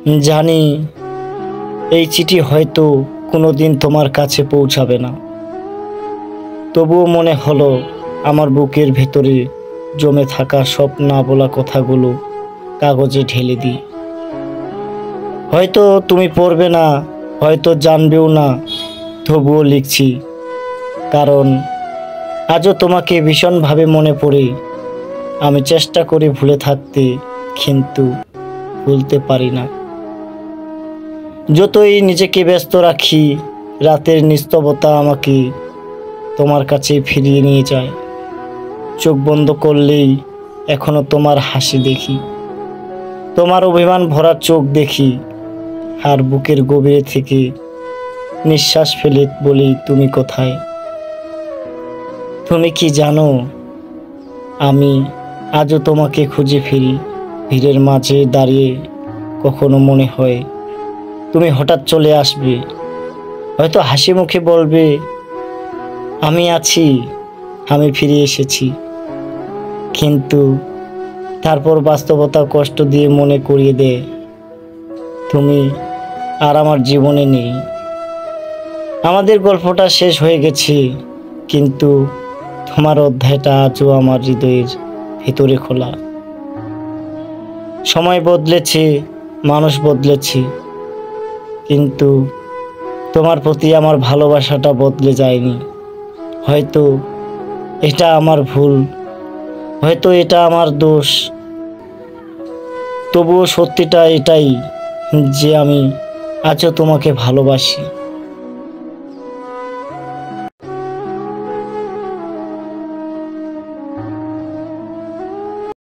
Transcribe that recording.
জানি এই চিঠি হয়তো কোনোদিন তোমার কাছে পৌঁছাবে না, তবুও মনে হলো আমার বুকের ভেতরে জমে থাকা সব না বলা কথাগুলো কাগজে ঢেলে দিই। হয়তো তুমি পড়বে না, হয়তো জানবেও না, তবুও লিখছি, কারণ আজও তোমাকে ভীষণভাবে মনে পড়ে। আমি চেষ্টা করি ভুলে থাকতে, কিন্তু ভুলতে পারি না। যতই নিজেকে ব্যস্ত রাখি, রাতের নিস্তবতা আমাকে তোমার কাছে ফিরিয়ে নিয়ে যায়। চোখ বন্ধ করলেই এখনো তোমার হাসি দেখি, তোমার অভিমান ভরা চোখ দেখি, আর বুকের গভীরে থেকে নিঃশ্বাস ফেলে বলি, তুমি কোথায়? তুমি কি জানো, আমি আজও তোমাকে খুঁজে ফিরি। ভিড়ের মাঝে দাঁড়িয়ে কখনো মনে হয় তুমি হঠাৎ চলে আসবে, হয়তো হাসি মুখে বলবে, আমি আছি, আমি ফিরে এসেছি। কিন্তু তারপর বাস্তবতা কষ্ট দিয়ে মনে করিয়ে দেয়, তুমি আর আমার জীবনে নেই। আমাদের গল্পটা শেষ হয়ে গেছে, কিন্তু তোমার অধ্যায়টা আজও আমার হৃদয়ের ভিতরে খোলা। সময় বদলেছে, মানুষ বদলেছে, কিন্তু তোমার প্রতি আমার ভালোবাসাটা বদলে যায়নি। হয়তো এটা আমার ভুল, হয়তো এটা আমার দোষ, তবুও সত্যিটা এটাই যে আমি আজও তোমাকে ভালোবাসি।